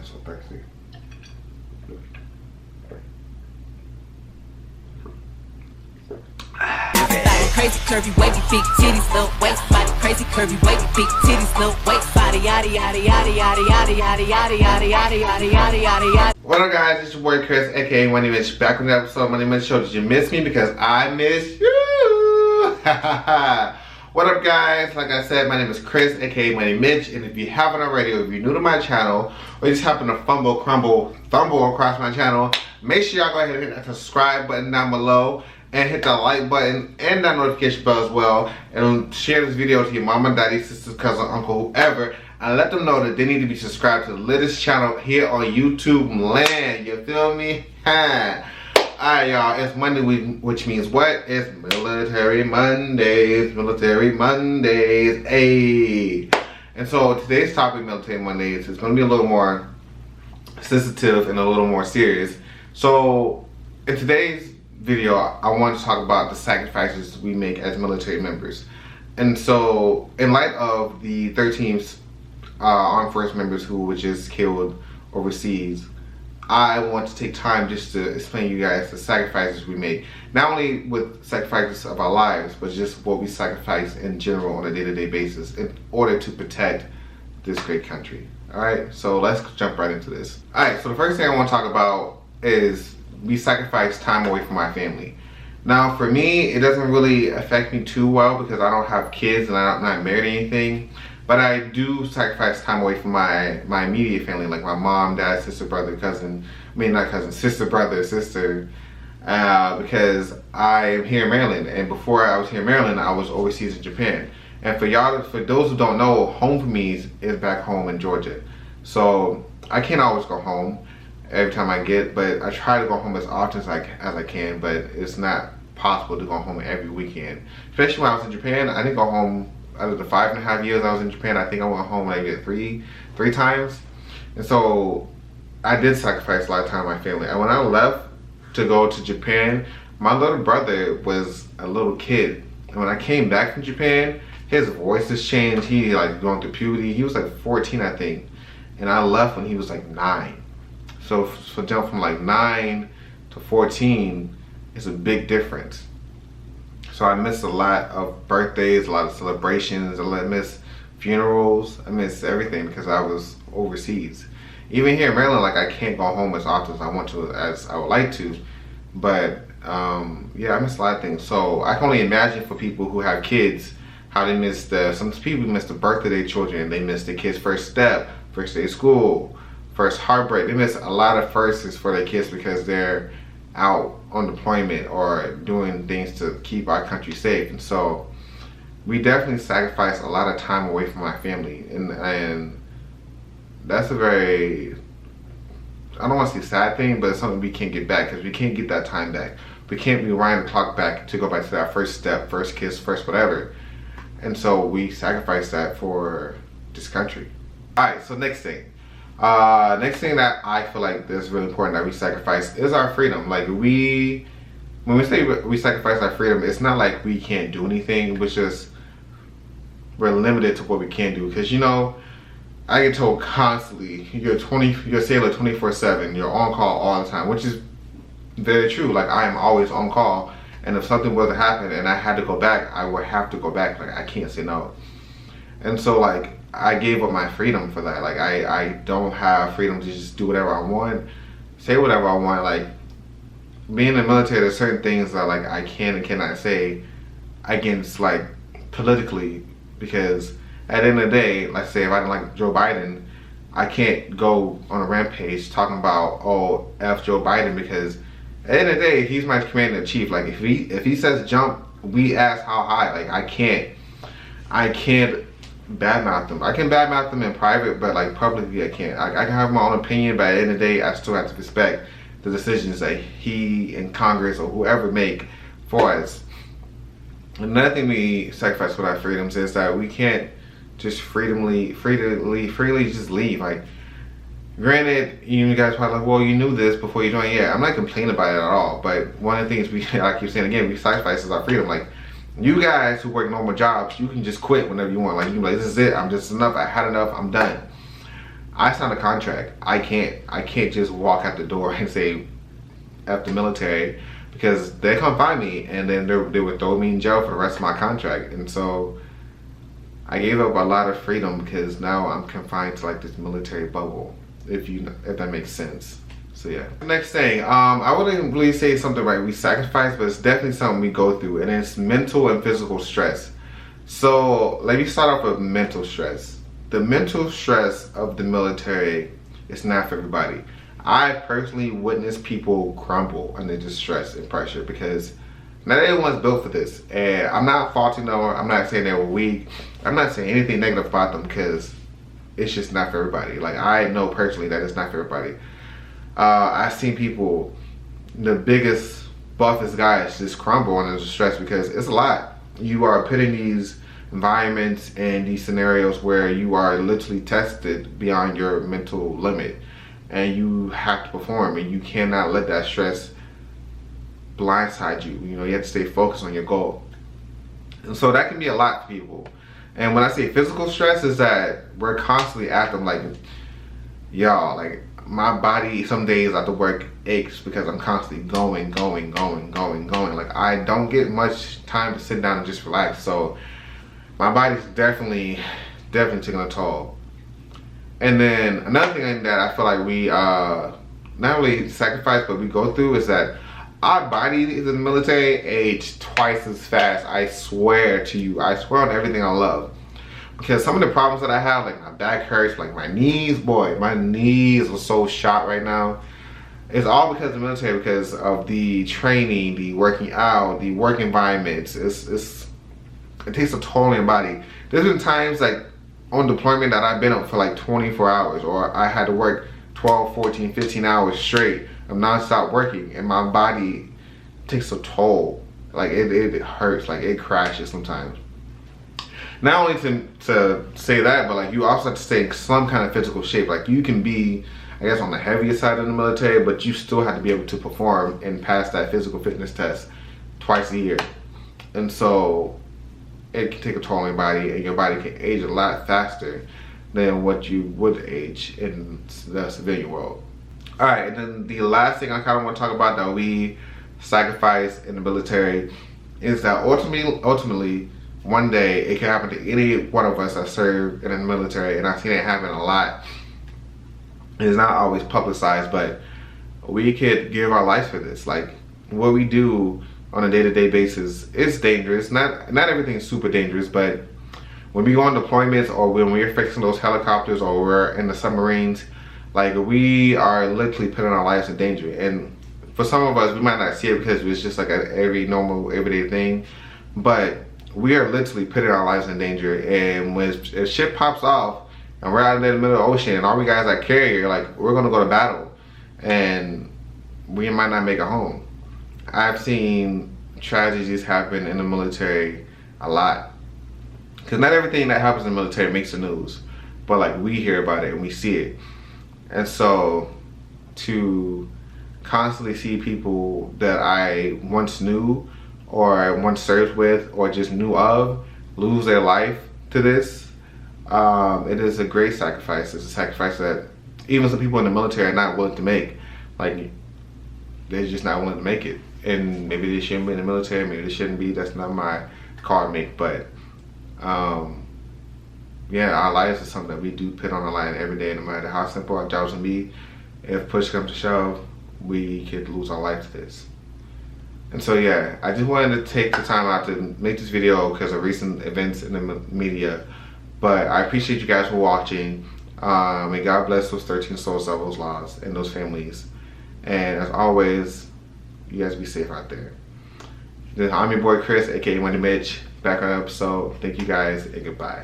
I'm so thirsty. Crazy curvy wavy big titties, little waist body. Crazy curvy wavy big titties, little waist body. Yada yada yada yada yada yada yada yada yada yada yada yada yada. What up, guys? It's your boy Chris, aka Money Mitch, back with another episode of Money Mitch Show. Did you miss me? Because I miss you. What up, guys? Like I said, my name is Chris, aka Money Mitch, and if you haven't already, or if you're new to my crumble across my channel, make sure y'all go ahead and hit that subscribe button down below. And hit the like button and that notification bell as well. And share this video to your mama, daddy, sister, cousin, uncle, whoever. And let them know that they need to be subscribed to the latest channel here on YouTube land. You feel me? Alright, y'all. It's Monday week, which means what? It's Military Mondays. Military Mondays. Ayy. And so today's topic, Military Mondays, is going to be a little more sensitive and a little more serious. So in today's video, I want to talk about the sacrifices we make as military members. And so in light of the 13 armed force members who were just killed overseas, I want to take time just to explain to you guys the sacrifices we make, not only with sacrifices of our lives, but just what we sacrifice in general on a day-to-day basis in order to protect this great country. Alright, so let's jump right into this. Alright, so the first thing I want to talk about is we sacrifice time away from my family. Now for me, it doesn't really affect me too well because I don't have kids and I'm not married or anything, but I do sacrifice time away from my immediate family, like my mom, dad, sister, brother, cousin, sister, brother, sister, because I am here in Maryland, and before I was here in Maryland, I was overseas in Japan. And for those who don't know, home for me is back home in Georgia. So I can't always go home every time I get, but I try to go home as often as I can, but it's not possible to go home every weekend. Especially when I was in Japan, I didn't go home out of the 5.5 years I was in Japan. I think I went home maybe three times. And so I did sacrifice a lot of time with my family. And when I left to go to Japan, my little brother was a little kid. And when I came back from Japan, his voice has changed. He like going through puberty. He was like 14, I think. And I left when he was like 9. So for jump from like 9 to 14 is a big difference. So I missed a lot of birthdays, a lot of celebrations, I missed funerals, I missed everything because I was overseas. Even here in Maryland, like I can't go home as often as I want to, as I would like to. But yeah, I missed a lot of things. So I can only imagine for people who have kids, how they miss some people miss the birth of their children, they miss the kids' first step, first day of school, first heartbreak. They miss a lot of firsts for their kids because they're out on deployment or doing things to keep our country safe. And so we definitely sacrifice a lot of time away from my family, and that's a very, I don't want to say sad thing, but it's something we can't get back because we can't get that time back. We can't rewind the clock back to go back to that first step, first kiss, first whatever. And so we sacrifice that for this country. Alright, so next thing that I feel like is really important that we sacrifice is our freedom. Like when we say we sacrifice our freedom, it's not like we can't do anything, it's just we're limited to what we can do. Because you know, I get told constantly, you're a sailor 24/7, you're on call all the time, which is very true. Like I am always on call, and if something were to happen and I had to go back, I would have to go back. Like I can't say no. And so like I gave up my freedom for that. Like I don't have freedom to just do whatever I want, say whatever I want. Like being in the military, there's certain things that like I can and cannot say against like politically, because at the end of the day, let's say if I didn't like Joe Biden, I can't go on a rampage talking about, oh, F Joe Biden, because at the end of the day, he's my commander in chief. Like if he says jump, we ask how high. Like I can't badmouth them. I can badmouth them in private, but like publicly I can't. I can have my own opinion, but at the end of the day, I still have to respect the decisions that he and Congress or whoever make for us. Another thing we sacrifice with our freedoms is that we can't just freely just leave. Like granted, you guys probably like, well, you knew this before you joined. Yeah, I'm not complaining about it at all, but one of the things I keep saying again, we sacrifice is our freedom. Like you guys who work normal jobs, you can just quit whenever you want. Like you can be like, this is it, I'm just enough, I had enough, I'm done. I signed a contract. I can't just walk out the door and say F the military, because they come find me and then they would throw me in jail for the rest of my contract. And so I gave up a lot of freedom because now I'm confined to like this military bubble, if that makes sense. So yeah. Next thing, I wouldn't really say something right we sacrifice, but it's definitely something we go through, and it's mental and physical stress. So let me start off with mental stress. The mental stress of the military is not for everybody. I personally witnessed people crumble under this stress and pressure because not everyone's built for this. And I'm not faulting them, I'm not saying they were weak. I'm not saying anything negative about them because it's just not for everybody. Like, I know personally that it's not for everybody. I've seen people, the biggest, buffest guys just crumble under the stress because it's a lot. You are put in these environments and these scenarios where you are literally tested beyond your mental limit, and you have to perform, and you cannot let that stress blindside you. You know, you have to stay focused on your goal. And so that can be a lot for people. And when I say physical stress, is that we're constantly at them. Like, y'all, like, my body some days after work aches because I'm constantly going. Like, I don't get much time to sit down and just relax. So my body's definitely taking a toll. And then another thing that I feel like we not really sacrifice, but we go through, is that our bodies in the military age twice as fast. I swear to you, I swear on everything I love. Because some of the problems that I have, like my back hurts, like my knees, boy, my knees are so shot right now. It's all because of the military, because of the training, the working out, the work environments. It takes a toll on your body. There's been times like on deployment that I've been up for like 24 hours, or I had to work 12, 14, 15 hours straight of non-stop working, and my body takes a toll. Like it hurts, like it crashes sometimes. Not only to say that, but like you also have to stay in some kind of physical shape. Like you can be, I guess, on the heavier side of the military, but you still have to be able to perform and pass that physical fitness test twice a year. And so it can take a toll on your body, and your body can age a lot faster than what you would age in the civilian world. All right, and then the last thing I kind of want to talk about that we sacrifice in the military is that ultimately, one day it can happen to any one of us that serve in the military, and I've seen it happen a lot. It's not always publicized, but we could give our lives for this. Like, what we do on a day-to-day basis is dangerous. Not everything is super dangerous, but when we go on deployments, or when we're fixing those helicopters, or we're in the submarines, like, we are literally putting our lives in danger. And for some of us, we might not see it because it's just like an everyday thing, but we are literally putting our lives in danger. And when a ship pops off and we're out in the middle of the ocean, and all we guys that carrier, like, we're gonna go to battle, and we might not make it home. I've seen tragedies happen in the military a lot, because not everything that happens in the military makes the news, but like, we hear about it and we see it. And so to constantly see people that I once knew, or once served with, or just knew of, lose their life to this, it is a great sacrifice. It's a sacrifice that even some people in the military are not willing to make. Like, they're just not willing to make it. And maybe they shouldn't be in the military, maybe they shouldn't be. That's not my call to make. But yeah, our lives is something that we do put on the line every day, no matter how simple our jobs can be. If push comes to shove, we could lose our life to this. And so yeah, I just wanted to take the time out to make this video because of recent events in the media. But I appreciate you guys for watching. May God bless those 13 souls of those lives and those families. And as always, you guys be safe out there. I'm your boy Chris, aka Money Mitch, back on the episode. Thank you guys, and goodbye.